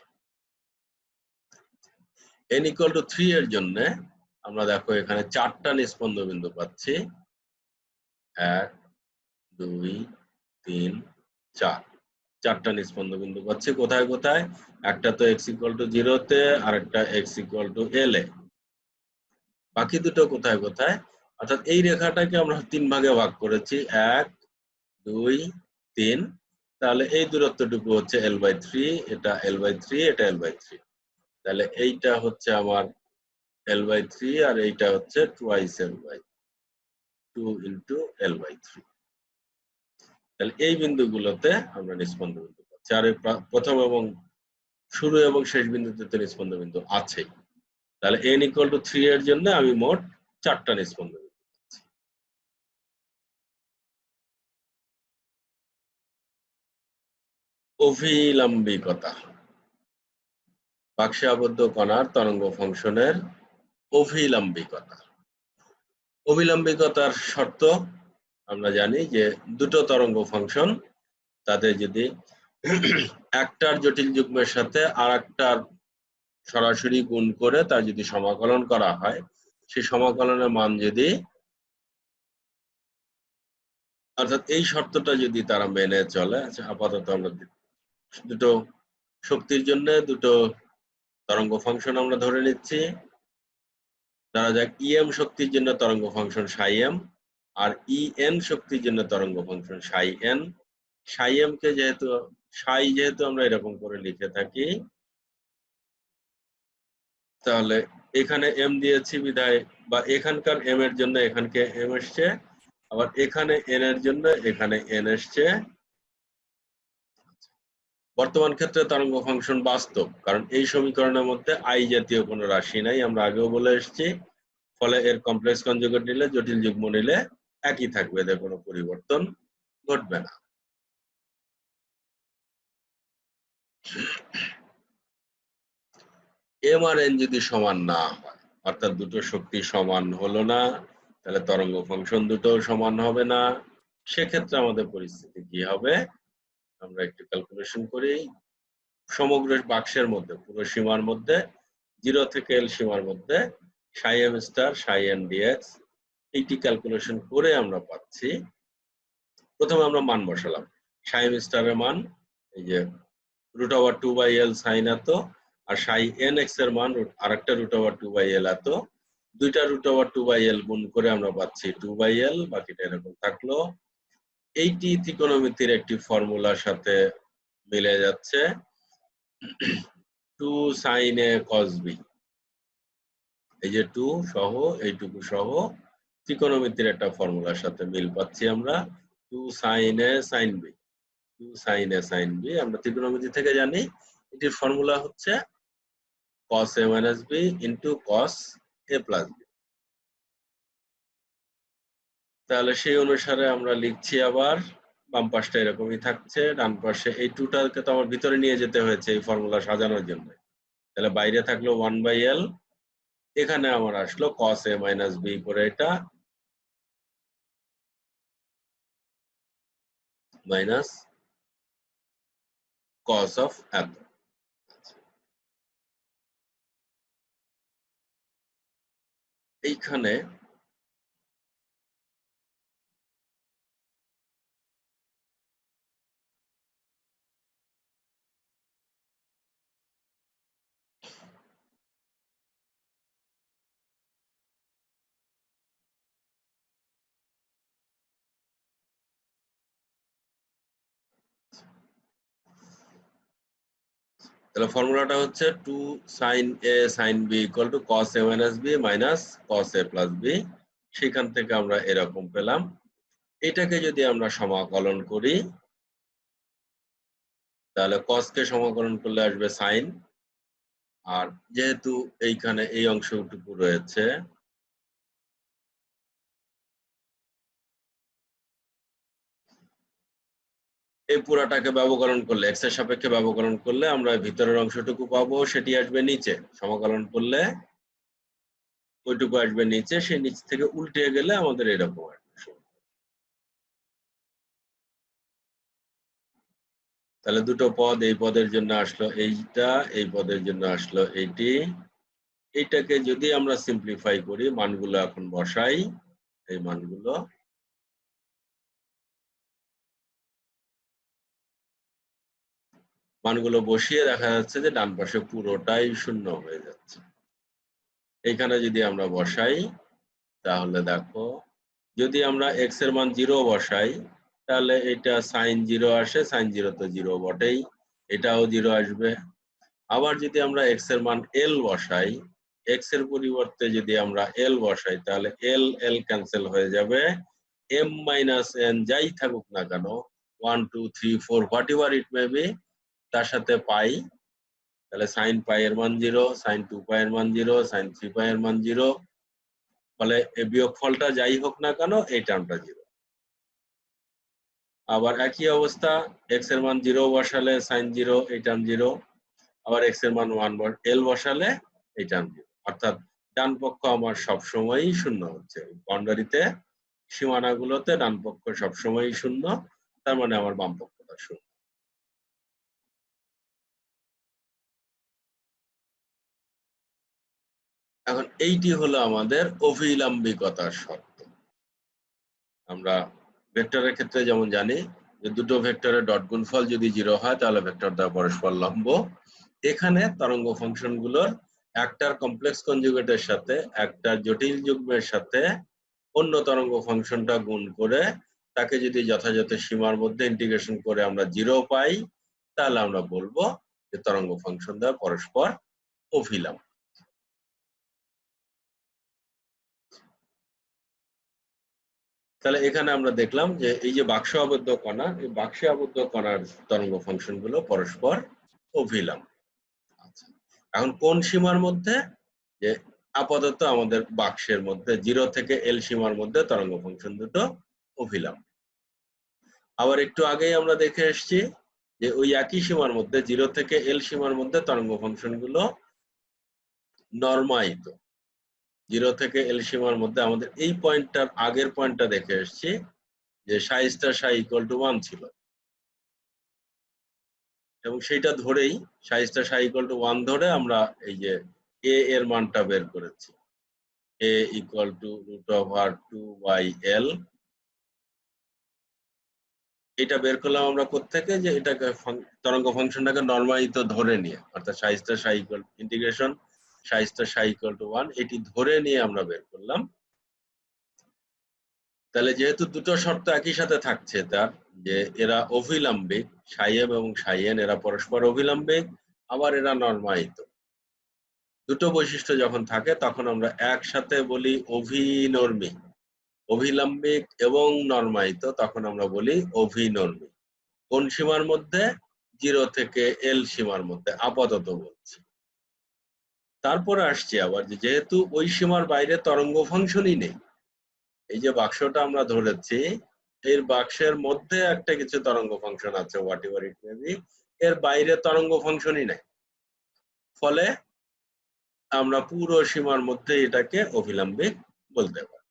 n = 3 এর জন্য আমরা দেখো এখানে চারটা নিস্পন্দ বিন্দু পাচ্ছি, 1, 2, 3, 4। চারটা নিস্পন্দ বিন্দু পাচ্ছি। কোথায় কোথায়? একটা তো x = 0 তে, আর একটা x = L এ। বাকি দুটো কোথায় কোথায়? অর্থাৎ এই রেখাটাকে আমরা 3 ভাগে ভাগ করেছি, 1, 2, 3। তাহলে এই দূরত্বটুকু হচ্ছে L/3, এটা L/3, এটা L/3। তাহলে এইটা হচ্ছে আমার L/3 আর এইটা হচ্ছে twice L/2 into L/3। তাহলে এই বিন্দুগুলোতে আমরা নিস্পন্দ বিন্দু পাচ্ছি। আর প্রথম এবং শুরু এবং শেষ বিন্দুতে তো নিস্পন্দ বিন্দু আছেই। তাহলে n = 3 এর জন্য আমি মোট 4টা নিস্পন্দ বিন্দু পাচ্ছি। অভিলম্বিকতা, বাক্সে আবদ্ধ কণার তরঙ্গ ফাংশনের অভিলম্বিকতা। অভিলম্বিকতার শর্ত আমরা জানি যে দুটো তরঙ্গ ফাংশন, তাদের যদি একটার জটিল যুগ্মের সাথে আরেকটার সরাসরি গুণ করে তার যদি সমাকলন করা হয়, সেই সমাকলনের মান যদি, অর্থাৎ এই শর্তটা যদি তারা মেনে চলে, আচ্ছা আপাতত আমরা দুটো শক্তির জন্য দুটো তরঙ্গ ফাংশন আমরা ধরে নিচ্ছি। ধরা যাক em শক্তির জন্য তরঙ্গ ফাংশন ψm আর en শক্তির জন্য তরঙ্গ ফাংশন ψn। ψm কে যেহেতু আমরা এরকম করে লিখে থাকি, তাহলে এখানে m দিয়েছি বিধায়, বা এখানকার m এর জন্য এখানকে m এসছে, আবার এখানে n এর জন্য এখানে n এসছে। বর্তমান ক্ষেত্রে তরঙ্গ ফাংশন বাস্তব, কারণ এই সমীকরণের মধ্যে i জাতীয় কোনো রাশি নাই, আমরা আগেও বলে এসেছি। ফলে এর কমপ্লেক্স কনজুগেট নিলে, জটিল যুগ্ম নিলে একই থাকবে, এদের কোনো পরিবর্তন ঘটবে না। m আর n যদি সমান না হয়, অর্থাৎ দুটো শক্তি সমান হলো না, তাহলে তরঙ্গ ফাংশন দুটো সমান হবে না। সেক্ষেত্রে আমাদের পরিস্থিতি কি হবে আমরা একটু ক্যালকুলেশন করি। সমগ্র বাক্সের মধ্যে, পুরো সীমার মধ্যে, 0 থেকে L সীমার মধ্যে ψm * ψn dx, এইটি ক্যালকুলেশন করে আমরা পাচ্ছি। প্রথমে আমরা মান বসালাম। ψm * এর মান এই যে √2/L sin এত, আর সাই এন এক্স এর মান আরেকটা √2/l এত, দুইটা √2/l গুণ করে আমরা পাচ্ছি 2/l, বাকিটা এরকম থাকলো। এইটি ত্রিকোণমিতির একটি ফর্মুলার সাথে মিলে যাচ্ছে, 2 sin a cos b। এই যে 2 সহ এইটুকু সহ ত্রিকোণমিতির একটা ফর্মুলার সাথে মিল পাচ্ছি আমরা, 2 sin a sin b। 2 sin a sin b আমরা ত্রিকোণমিতি থেকে জানি এটির ফর্মুলা হচ্ছে cos a minus b into cos a plus b। তাহলে সেই অনুসারে আমরা লিখছি, আবার বাম পাশটা এরকমই থাকছে, ডান পাশে এই 2টাকে তো আমার ভিতরে নিয়ে যেতে হয়েছে এই ফর্মুলা সাজানোর জন্য। তাহলে বাইরে থাকলো 1/l, এখানে আমার আসলো cos a minus b করে এটা মাইনাস cos of এত। এইখানে তাহলে ফর্মুলাটা হচ্ছে 2 sin a sin b equal to cos a minus b minus cos a plus b। সেখান থেকে আমরা এরকম পেলাম। এটাকে যদি আমরা সমাকলন করি তাহলে cos কে সমাকলন করলে আসবে sin, আর যেহেতু এইখানে এই অংশটুকু রয়েছে এই পুরাটাকে ব্যবকলন করলে, এক্স এর সাপেক্ষে ব্যবকলন করলে আমরা ভিতরের অংশটুকু পাবো, সেটি আসবে নিচে। সমাকলন করলে ওইটুকু আসবে নিচে, সেই নিচ থেকে উল্টে গেলে আমাদের এরকম আসবে। তাহলে দুটো পদ, এই পদের জন্য আসলো এইটা, এই পদের জন্য আসলো এইটি। এইটাকে যদি আমরা সিম্পলিফাই করি, মানগুলো এখন বসাই, এই মানগুলো বসিয়ে দেখা যাচ্ছে যে ডান পাশে পুরোটাই শূন্য হয়ে যাচ্ছে। এইখানে যদি আমরা বসাই তাহলে দেখো, যদি আমরা এক্স এর মান 0 বসাই তাহলে এটা sin 0 আসে, sin 0 তো 0 বটেই, এটাও 0 আসবে। আবার যদি আমরা এক্স এর মান l বসাই, এক্স এর পরিবর্তে যদি আমরা l বসাই তাহলে l ক্যান্সেল হয়ে যাবে, m মাইনাস n যাই থাকুক না কেন, 1 2 3 4 what ever it may be, তার সাথে পাই, তাহলে sin পাই এর মান 0, sin 2 পাই এর মান 0, sin 3 পাই এর মান 0, ফলে এই বিয়োগফলটা যাই হোক না কেন এই টার্মটা 0। আবার একই অবস্থা, এক্স এর মান 0 বসালে sin 0 এই টার্ম 0, আবার এক্স এর মান 1 l বসালে এই টার্ম 0। অর্থাৎ ডান পক্ষ আমার সবসময়ই শূন্য হচ্ছে, বাউন্ডারিতে সীমানাগুলোতে ডান পক্ষ সবসময়ই শূন্য, তার মানে আমার বাম পক্ষটা শূন্য। এখন এইটি হলো আমাদের অভিলম্বিকতার শর্ত। আমরা ভেক্টরের ক্ষেত্রে যেমন জানি যে দুটো ভেক্টরের ডট গুণফল যদি 0 হয় তাহলে ভেক্টর দ্বয় পরস্পর লম্ব। এখানে তরঙ্গ ফাংশনগুলোর একটার কমপ্লেক্স কনজুগেটের সাথে একটা জটিল যুগ্মের সাথে অন্য তরঙ্গ ফাংশনটা গুণ করে তাকে যদি যথাযথ সীমার মধ্যে ইন্টিগ্রেশন করে আমরা 0 পাই, তাহলে আমরা বলবো যে তরঙ্গ ফাংশন দ্বয় পরস্পর অভিলম্ব। তাহলে এখানে আমরা দেখলাম যে এই যে বাক্স আবদ্ধ কণা, এই বাক্সে আবদ্ধ কণার তরঙ্গ ফাংশন গুলো পরস্পর অভিলম্ব। আচ্ছা, এখন কোন সীমার মধ্যে? যে আপাতত আমাদের বাক্সের মধ্যে 0 থেকে l সীমার মধ্যে তরঙ্গ ফাংশন দুটো অভিলম্ব। আবার একটু আগেই আমরা দেখে এসেছি যে ওই একই সীমার মধ্যে 0 থেকে l সীমার মধ্যে তরঙ্গ ফাংশন গুলো নরমায়িত। 0 থেকে l সীমার মধ্যে আমাদের এই পয়েন্টটার আগের পয়েন্টটা দেখে এসেছি যে সাই স্টার সাই ইকুয়াল টু 1 ছিল, এবং সেইটা ধরেই সাই স্টার সাই ইকুয়াল টু 1 ধরে আমরা এই যে a এর মানটা বের করেছি, a ইকুয়াল টু √2/l, এটা বের করলাম আমরা কোত্থেকে, যে এটাকে তরঙ্গ ফাংশনটাকে নরমালিত ধরে নিয়ে, অর্থাৎ সাই star Sai equal integration Sai star Sai equal to 1 এটি ধরে নিয়ে আমরা বের করলাম। তাহলে যেহেতু দুটো শর্ত একই সাথে থাকছে তার, যে এরা অভিলম্বিক, সাই এম এবং সাই এন এরা পরস্পর অভিলম্বিক, আবার এরা নরমায়িত, দুটো বৈশিষ্ট্য যখন থাকে তখন আমরা একসাথে বলি অভিনর্মী। অভিলম্বিক এবং নরমায়িত তখন আমরা বলি অভিনর্মী। কোন সীমার মধ্যে? 0 থেকে এল সীমার মধ্যে আপাতত বলছি। তারপরে আসছি আবার যে যেহেতু ওই সীমার বাইরে তরঙ্গ ফাংশনই নেই, এই যে বাক্সটা আমরা ধরেছি এর বাক্সের মধ্যে একটা কিছু তরঙ্গ ফাংশন আছে, what ever it may be, এর বাইরে তরঙ্গ ফাংশনই নাই, ফলে আমরা পুরো সীমার মধ্যে এটাকে অভিলম্বিক বলতে পারি।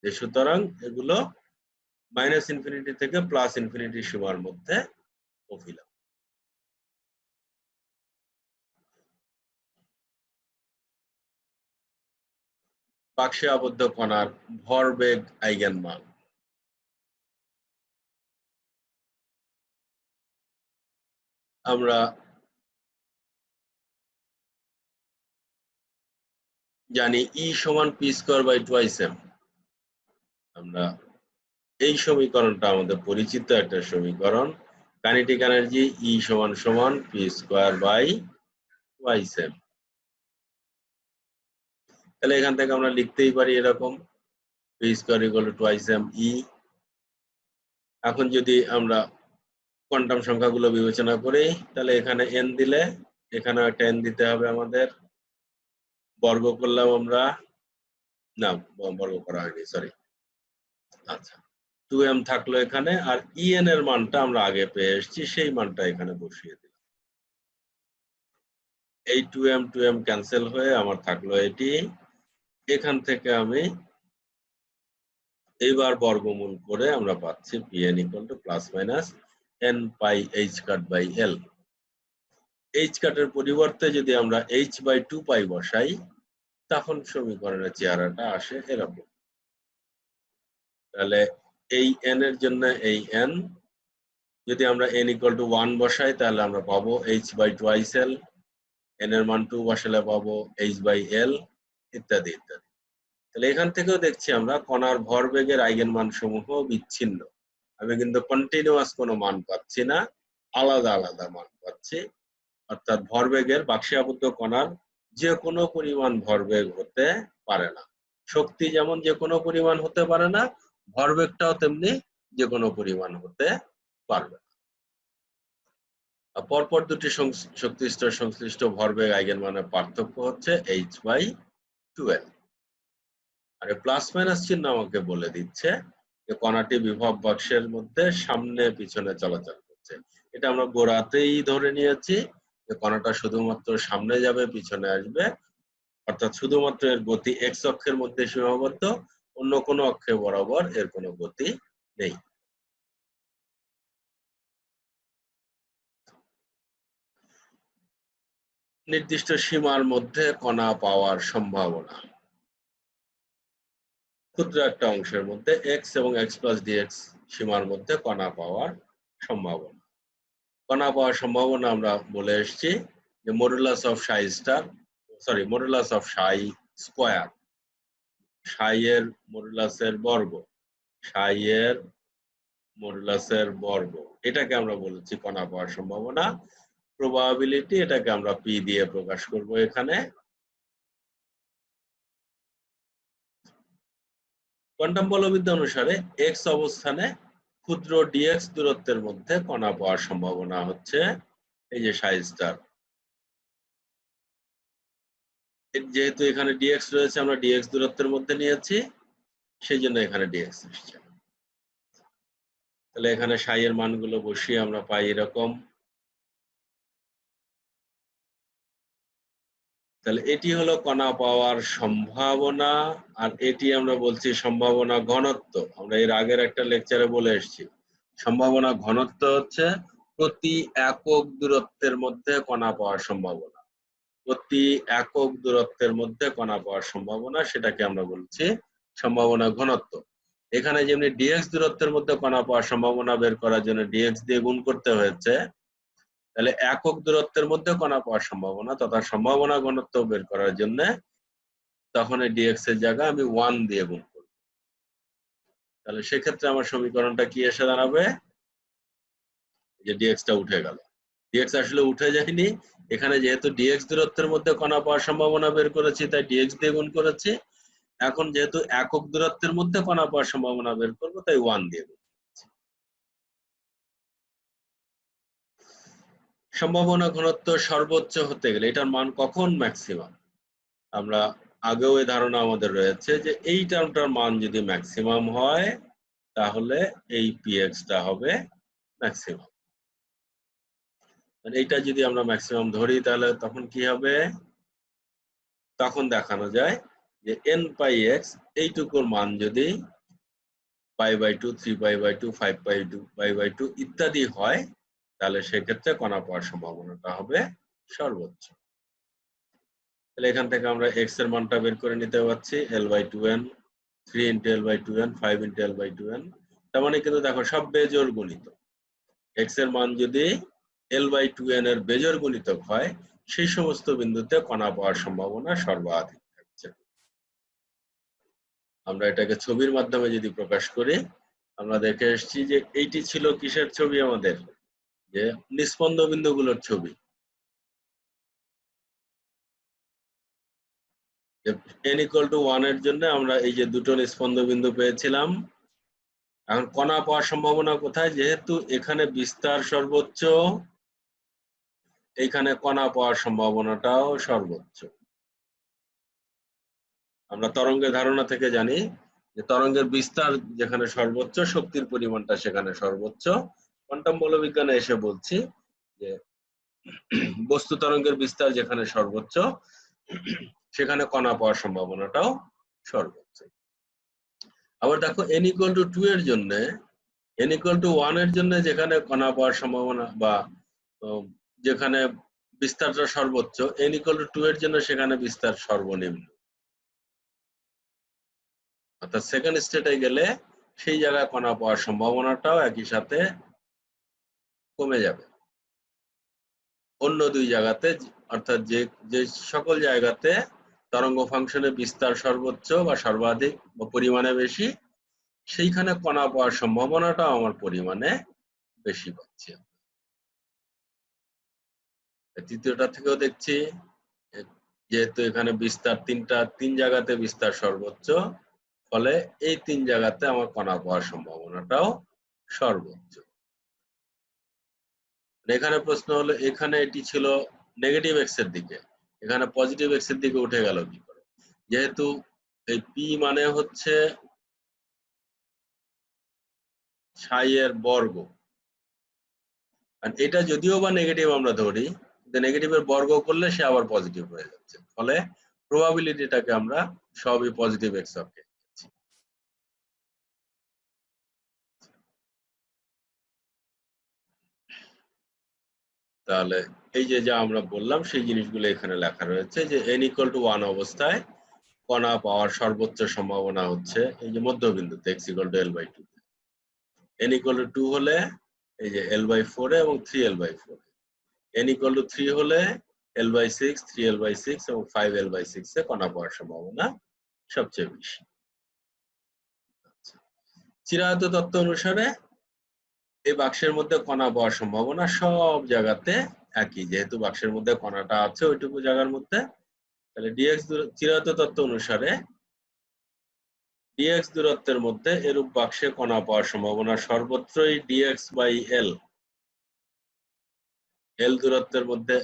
যে সুতরাং এগুলো -ইনফিনিটি থেকে +ইনফিনিটি সীমার মধ্যে অভিলম্ব। বাক্সে আবদ্ধ কণার ভরবেগ আইগেনমান। আমরা জানি E সমান p²/2m। আমরা এই সমীকরণটা আমাদের পরিচিত একটা সমীকরণ, কাইনেটিক এনার্জি E সমান p²/2m। তাহলে এখান থেকে আমরা লিখতেই পারি এরকম p²=2m E। এখন যদি আমরা কোয়ান্টাম সংখ্যাগুলো বিবেচনা করি, তাহলে এখানে n দিলে এখানেও একটা n দিতে হবে আমাদের, বর্গ করলাম আমরা, না বর্গ করা হয়নি, সরি। আচ্ছা, 2m থাকলো এখানে, আর en এর মানটা আমরা আগে পেয়ে এসেছি, সেই মানটা এখানে বসিয়ে দিলাম। এই 2m ক্যান্সেল হয়ে আমার থাকলো এটি। এখান থেকে আমি এইবার বর্গমূল করে আমরা পাচ্ছি pn ± n পাই h⁻l। h কাটের পরিবর্তে যদি আমরা h/2π বসাই, তখন সমীকরণের চেহারাটা আসে এরকম। তাহলে এই n এর জন্য এই n, যদি আমরা n = 1 বসাই তাহলে আমরা পাবো h/2l, n এর মান 2 বসালে পাবো h/l, ইত্যাদি ইত্যাদি। তাহলে এখান থেকেও দেখছি আমরা কণার ভরবেগের আইগেন মান সমূহ বিচ্ছিন্ন। আমি কিন্তু কন্টিনিউয়াস কোনো মান পাচ্ছি না, আলাদা আলাদা মান পাচ্ছি। অর্থাৎ ভরবেগের, বাক্সে আবদ্ধ কণার যে কোনো পরিমাণ ভরবেগ হতে পারে না। শক্তি যেমন যে কোনো পরিমাণ হতে পারে না, ভরবেগটাও তেমনি যে কোনো পরিমাণ হতে পারবে না। পরপর দুটি শক্তি স্তর সংশ্লিষ্ট ভরবেগ আইগেন মানের পার্থক্য হচ্ছে h/2l। আর প্লাস মাইনাস চিহ্ন আমাকে বলে দিচ্ছে যে কণাটি বিভব বাক্সের মধ্যে সামনে পিছনে চলাচল করছে। এটা আমরা গোড়াতেই ধরে নিয়েছি যে কণাটা শুধুমাত্র সামনে যাবে, পিছনে আসবে, অর্থাৎ শুধুমাত্র এর গতি এক্স অক্ষের মধ্যে সীমাবদ্ধ, অন্য কোনো অক্ষে বরাবর এর কোনো গতি নেই। নির্দিষ্ট সীমার মধ্যে কণা পাওয়ার সম্ভাবনা। ক্ষুদ্র একটা অংশের মধ্যে x এবং x+dx সীমার মধ্যে কণা পাওয়ার সম্ভাবনা। কণা পাওয়ার সম্ভাবনা আমরা বলে এসেছি যে modulus of Sai star, sorry modulus of Sai square, সাই এর মডুলাসের বর্গ, সাই এর মডুলাসের বর্গ, এটাকে আমরা বলেছি কণা পাওয়ার সম্ভাবনা। প্রবাবিলিটি, এটাকে আমরা p দিয়ে প্রকাশ করব এখানে। কোয়ান্টাম বলবিদ্যা অনুসারে x অবস্থানে ক্ষুদ্র dx দূরত্বের মধ্যে কণা পাওয়ার সম্ভাবনা হচ্ছে এই যে সাই স্টার। যেহেতু এখানে dx রয়েছে, আমরা dx দূরত্বের মধ্যে নিয়েছি, সেই জন্য এখানে dx আসছে। তাহলে এখানে সাই এর মানগুলো বসিয়ে আমরা পাই এরকম। তাহলে এটি হলো কণা পাওয়ার সম্ভাবনা, আর এটি আমরা বলছি সম্ভাবনা ঘনত্ব। আমরা এর আগের একটা লেকচারে বলে এসেছি সম্ভাবনা ঘনত্ব হচ্ছে প্রতি একক দূরত্বের মধ্যে কণা পাওয়ার সম্ভাবনা। প্রতি একক দূরত্বের মধ্যে কণা পাওয়ার সম্ভাবনা, সেটাকে আমরা বলছি সম্ভাবনা ঘনত্ব। এখানে যেমনি ডিএক্স দূরত্বের মধ্যে কণা পাওয়ার সম্ভাবনা বের করার জন্য ডিএক্স দিয়ে গুণ করতে হয়েছে, তাহলে একক দূরত্বের মধ্যে কণা পাওয়ার সম্ভাবনা তথা সম্ভাবনা ঘনত্ব বের করার জন্য তখন এই ডিএক্স এর জায়গায় আমি 1 দিয়ে গুণ করব। তাহলে সেক্ষেত্রে আমার সমীকরণটা কি এসে দাঁড়াবে, যে ডিএক্সটা উঠে গেল। ডিএক্স আসলে উঠে যায়নি, এখানে যেহেতু ডিএক্স দূরত্বের মধ্যে কণা পাওয়ার সম্ভাবনা বের করেছি তাই ডিএক্স দিয়ে গুণ করেছি। এখন যেহেতু একক দূরত্বের মধ্যে কণা পাওয়ার সম্ভাবনা বের করব তাই 1 দিয়ে গুণ করেছি। সম্ভাবনা ঘনত্ব সর্বোচ্চ হতে গেলে এটার মান কখন ম্যাক্সিমাম, আমরা আগেও এই ধারণা আমাদের রয়েছে যে এই টার্মটার মান যদি ম্যাক্সিমাম হয় তাহলে এই পিএক্সটা হবে ম্যাক্সিমাম। মানে এইটা যদি আমরা ম্যাক্সিমাম ধরি তাহলে তখন কি হবে, তখন দেখানো যায় যে n পাই এক্স এইটুকুর মান যদি π/2, 3π/2, 5π/2 ইত্যাদি হয় তাহলে সেক্ষেত্রে কণা পাওয়ার সম্ভাবনাটা হবে সর্বোচ্চ। তাহলে এখান থেকে আমরা x এর মানটা বের করে নিতে পারছি l/2n, 3 × l/2n, 5 × l/2n। তার মানে কিন্তু দেখো সব বেজোড় গুণিত। x এর মান যদি l/2n এর বেজোড় গুণিতক হয় সেই সমস্ত বিন্দুতে কণা পাওয়ার সম্ভাবনা সর্বাধিক থাকছে। আমরা এটাকে ছবির মাধ্যমে যদি প্রকাশ করি, আমরা দেখে এসেছি যে এইটি ছিল কিসের ছবি, আমাদের যে নিস্পন্দ বিন্দুগুলোর ছবি। n = 1 এর জন্য আমরা এই যে দুটো নিস্পন্দ বিন্দু পেয়েছিলাম। এখন কণা পাওয়ার সম্ভাবনা কোথায়, যেহেতু এখানে বিস্তার সর্বোচ্চ এখানে কণা পাওয়ার সম্ভাবনাটাও সর্বোচ্চ। আমরা তরঙ্গের ধারণা থেকে জানি যে তরঙ্গের বিস্তার যেখানে সর্বোচ্চ শক্তির পরিমাণটা সেখানে সর্বোচ্চ। কোয়ান্টাম বলবিজ্ঞানে এসে বলছি যে বস্তু তরঙ্গের বিস্তার যেখানে সর্বোচ্চ সেখানে কণা পাওয়ার সম্ভাবনাটাও সর্বোচ্চ। আবার দেখো n = 2 এর জন্য, n = 1 এর জন্য যেখানে কণা পাওয়ার সম্ভাবনা বা যেখানে বিস্তারটা সর্বোচ্চ, n = 2 এর জন্য সেখানে বিস্তার সর্বনিম্ন। অর্থাৎ সেকেন্ড স্টেটে গেলে সেই জায়গায় কণা পাওয়ার সম্ভাবনাটাও একই সাথে কমে যাবে। অন্য দুই জায়গাতে অর্থাৎ যে সকল জায়গাতে তরঙ্গ ফাংশনের বিস্তার সর্বোচ্চ বা সর্বাধিক বা পরিমাণে বেশি, সেইখানে কণা পাওয়ার সম্ভাবনাটাও আমার পরিমাণে বেশি পাচ্ছি। তৃতীয়টা থেকেও দেখছি যেহেতু এখানে বিস্তার তিন জায়গাতে বিস্তার সর্বোচ্চ, ফলে এই 3 জায়গাতে আমার কণা পাওয়ার সম্ভাবনাটাও সর্বোচ্চ। এখানে প্রশ্ন হলো এখানে এটি ছিল নেগেটিভ এক্স এর দিকে, এখানে পজিটিভ এক্স এর দিকে উঠে গেল কি করে, যেহেতু এই পি মানে হচ্ছে সাই এর বর্গ, আর এটা যদিও বা নেগেটিভ আমরা ধরি, নেগেটিভের বর্গ করলে সে আবার পজিটিভ হয়ে যাচ্ছে, ফলে প্রবাবিলিটিটাকে আমরা সবই পজিটিভ এক্স অক্ষে। তাহলে এই যে যা আমরা বললাম সেই জিনিসগুলো এখানে লেখা রয়েছে যে n = 1 অবস্থায় কণা পাওয়ার সর্বোচ্চ সম্ভাবনা হচ্ছে এই যে মধ্যবিন্দুতে x = l/2, n = 2 হলে এই যে l/4 এবং 3l/4, n = 3 হলে l/6, 3l/6 এবং 5l/6 এ কণা পাওয়ার সম্ভাবনা সবচেয়ে বেশি। চিরায়ত তত্ত্ব অনুসারে এই বাক্সের মধ্যে কণা পাওয়ার সম্ভাবনা সব জায়গাতে একই, যেহেতু বাক্সের মধ্যে কণাটা আছে ওইটুকু জায়গার মধ্যে, তাহলে চিরায়ত তত্ত্ব অনুসারে dx দূরত্বের মধ্যে এরূপ বাক্সে কণা পাওয়ার সম্ভাবনা সর্বত্রই dx/l। l দূরত্বের মধ্যে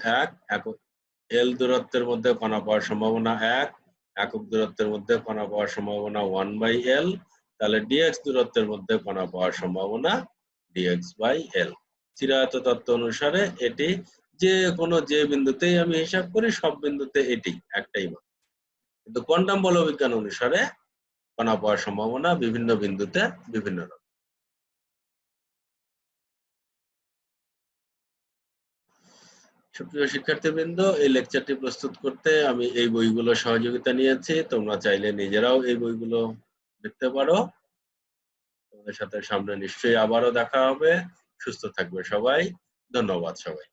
l দূরত্বের মধ্যে কণা পাওয়ার সম্ভাবনা 1, একক দূরত্বের মধ্যে কণা পাওয়ার সম্ভাবনা 1/l, তাহলে dx দূরত্বের মধ্যে কণা পাওয়ার সম্ভাবনা dx/l। চিরায়ত তত্ত্ব অনুসারে এটি যে বিন্দুতেই আমি হিসাব করি সব বিন্দুতে এটি একটাই মান, কিন্তু কোয়ান্টাম বলবিজ্ঞান অনুসারে কণা পাওয়ার সম্ভাবনা বিভিন্ন বিন্দুতে বিভিন্ন রকম। সুপ্রিয় শিক্ষার্থীবৃন্দ, এই লেকচারটি প্রস্তুত করতে আমি এই বইগুলো সহযোগিতা নিয়েছি, তোমরা চাইলে নিজেরাও এই বইগুলো দেখতে পারো। আপনাদের সাথে সামনে নিশ্চয়ই আবারও দেখা হবে। সুস্থ থাকবে সবাই। ধন্যবাদ সবাই।